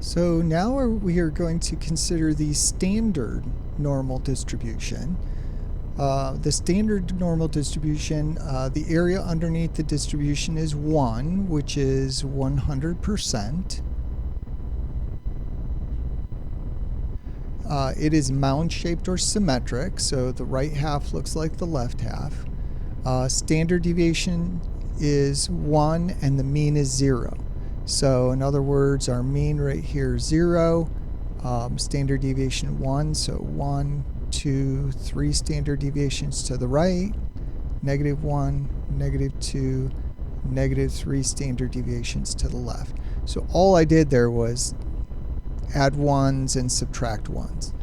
So now we are going to consider the standard normal distribution. The standard normal distribution, the area underneath the distribution is 1, which is 100%. It is mound-shaped or symmetric, so the right half looks like the left half. Standard deviation is 1 and the mean is 0. So in other words, our mean right here is 0, standard deviation 1, so 1, 2, 3 standard deviations to the right, -1, -2, -3 standard deviations to the left. So all I did there was add 1s and subtract 1s.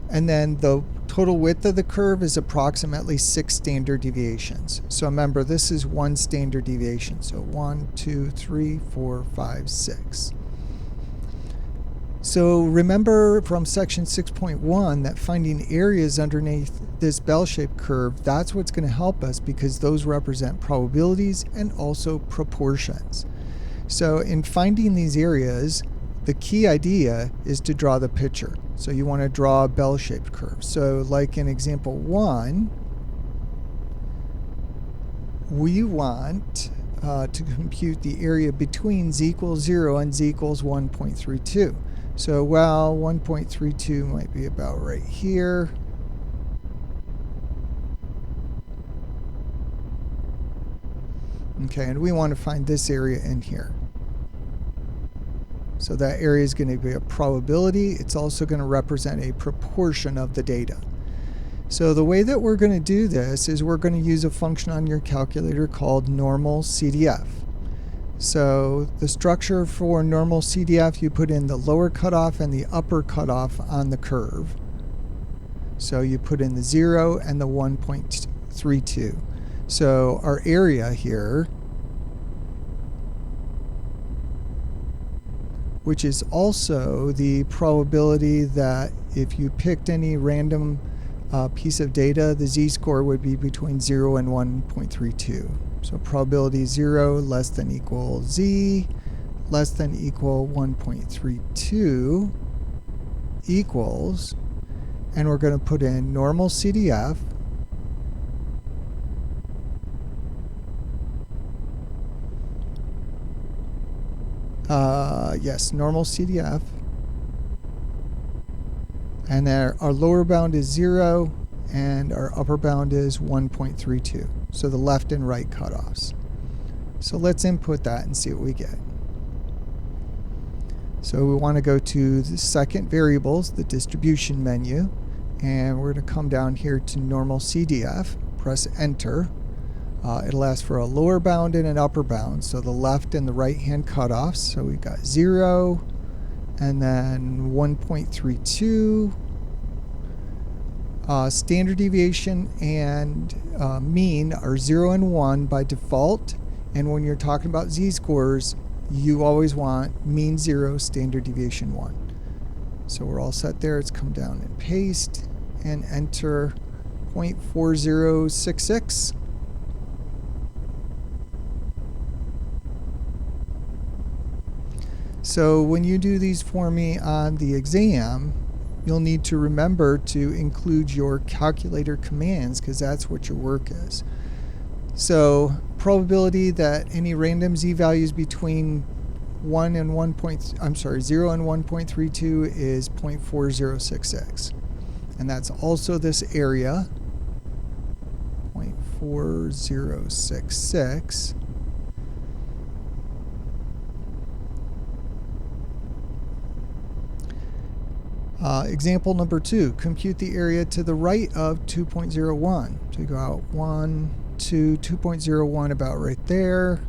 And then the total width of the curve is approximately 6 standard deviations. So remember, this is 1 standard deviation. So 1, 2, 3, 4, 5, 6. So remember from section 6.1 that finding areas underneath this bell-shaped curve, that's what's going to help us because those represent probabilities and also proportions. So in finding these areas, the key idea is to draw the picture. So you want to draw a bell-shaped curve. So like in example 1, we want to compute the area between z equals 0 and z equals 1.32. So, well, 1.32 might be about right here. Okay, and we want to find this area in here. So that area is going to be a probability. It's also going to represent a proportion of the data. So the way that we're going to do this is we're going to use a function on your calculator called normal CDF. So the structure for normal CDF, you put in the lower cutoff and the upper cutoff on the curve. So you put in the 0 and the 1.32. So our area here, which is also the probability that if you picked any random piece of data, the z-score would be between 0 and 1.32. So probability 0 less than equal z less than equal 1.32 equals, and we're going to put in normal CDF yes, normal CDF, and our lower bound is 0 and our upper bound is 1.32. So the left and right cutoffs. So let's input that and see what we get. So we want to go to the second variables, the distribution menu, and we're going to come down here to normal CDF, press enter. It'll ask for a lower bound and an upper bound, so the left and the right hand cutoffs. So we've got 0 and then 1.32. Standard deviation and mean are 0 and 1 by default, and when you're talking about z-scores, you always want mean 0, standard deviation 1. So we're all set there. Let's come down and paste and enter 0.4066. So when you do these for me on the exam, you'll need to remember to include your calculator commands because that's what your work is. So probability that any random z values between 0 and 1.32 is 0.4066. And that's also this area, 0.4066. Example number 2, compute the area to the right of 2.01. So you go out 1, 2, 2.01 about right there.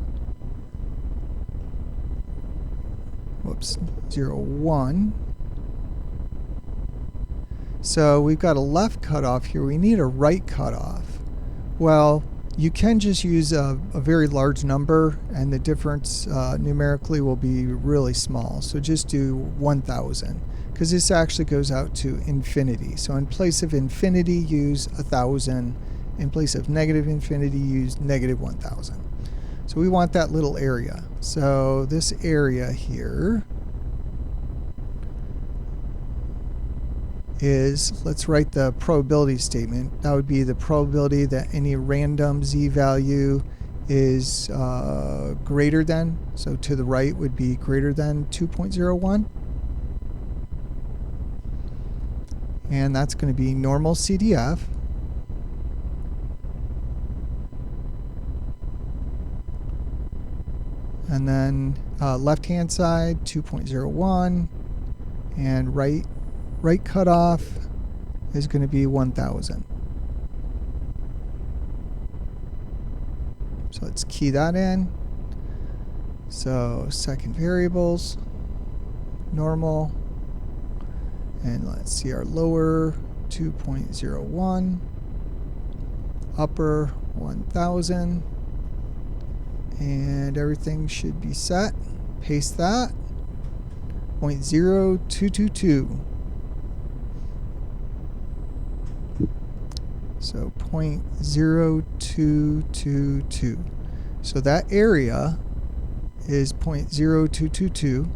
Whoops, 0, 1. So we've got a left cutoff here. We need a right cutoff. Well, you can just use a very large number and the difference numerically will be really small. So just do 1,000. Because this actually goes out to infinity. So in place of infinity, use 1,000. In place of negative infinity, use negative 1,000. So we want that little area. So this area here is, let's write the probability statement. That would be the probability that any random z value is greater than, so to the right would be greater than 2.01. And that's going to be normal CDF. And then left-hand side, 2.01. And right cutoff is going to be 1,000. So let's key that in. So second variables, normal. And let's see our lower, 2.01. Upper, 1,000. And everything should be set. Paste that. 0.0222. So 0.0222. So that area is 0.0222.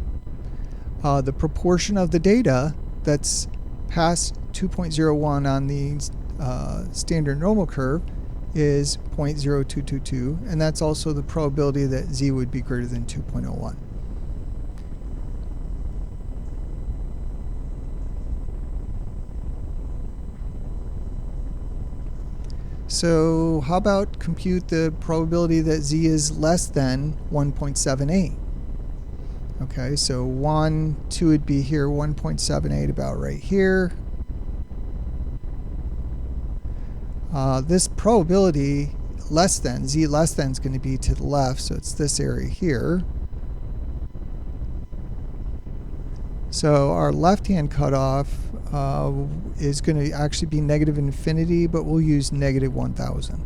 The proportion of the data that's past 2.01 on the standard normal curve is 0.0222, and that's also the probability that z would be greater than 2.01. So how about compute the probability that z is less than 1.78? Okay, so 2 would be here, 1.78 about right here. This probability less than, z less than, is going to be to the left, so it's this area here. So our left-hand cutoff is going to actually be negative infinity, but we'll use negative 1,000.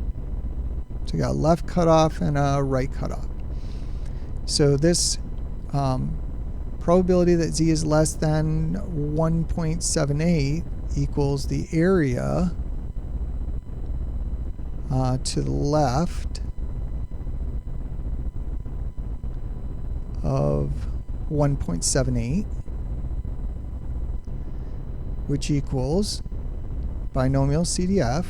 So we got a left cutoff and a right cutoff. So this probability that z is less than 1.78 equals the area to the left of 1.78, which equals binomial CDF.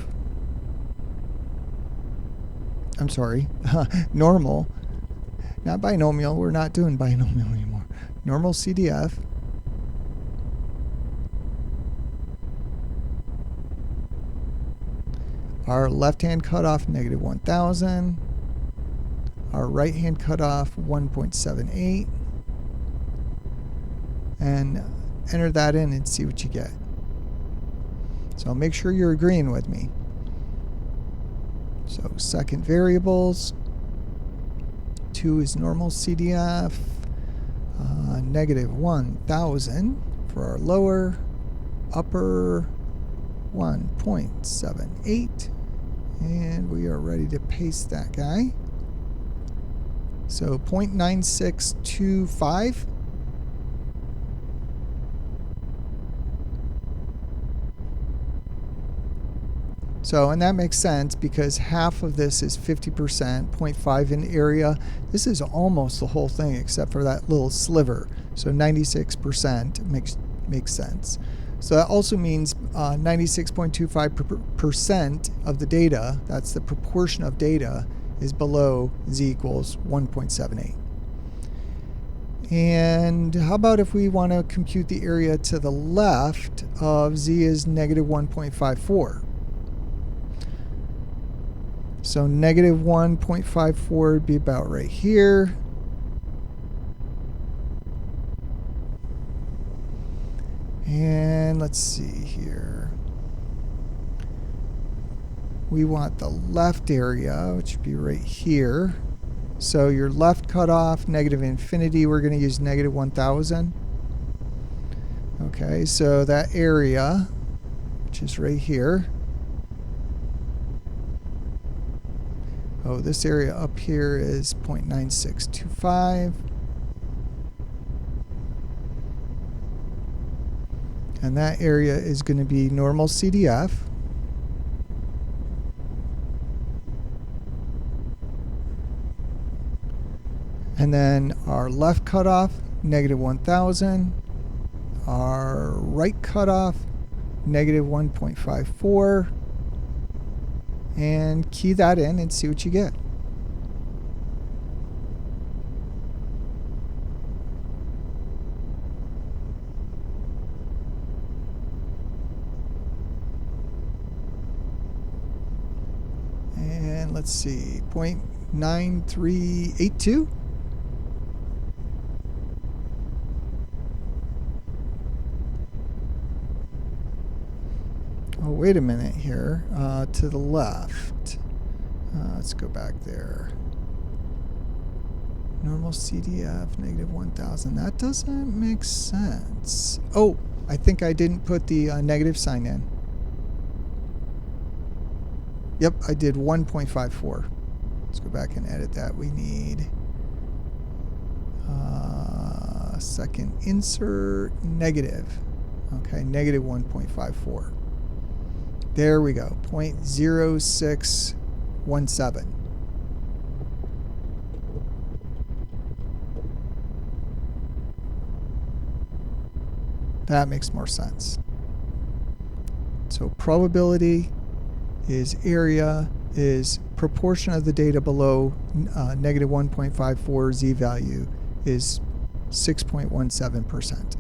I'm sorry, normal, not binomial. We're not doing binomial anymore. Normal CDF our left-hand cutoff, negative 1,000. Our right-hand cutoff, 1.78. And enter that in and see what you get. So make sure you're agreeing with me. So second variables, 2 is normal CDF, negative 1,000 for our lower, upper 1.78, and we are ready to paste that guy. So 0.9625. So, and that makes sense because half of this is 50%, 0.5 in area. This is almost the whole thing except for that little sliver. So 96% makes sense. So that also means 96.25% of the data, that's the proportion of data, is below z equals 1.78. And how about if we want to compute the area to the left of z is negative 1.54? So negative 1.54 would be about right here. And let's see here. We want the left area, which would be right here. So your left cutoff, negative infinity, we're going to use negative 1,000. Okay, so that area, which is right here. Oh, this area up here is 0.9625. And that area is going to be normal CDF. And then our left cutoff, negative 1,000. Our right cutoff, negative 1.54, and key that in and see what you get. And let's see, 0.9382. Oh, wait a minute here. To the left. Let's go back there. Normal CDF, negative 1000. That doesn't make sense. Oh, I think I didn't put the negative sign in. Yep, I did 1.54. Let's go back and edit that. We need second insert, negative. Okay, negative 1.54. There we go, 0.0617. That makes more sense. So probability is area is proportion of the data below negative 1.54 z-value is 6.17%.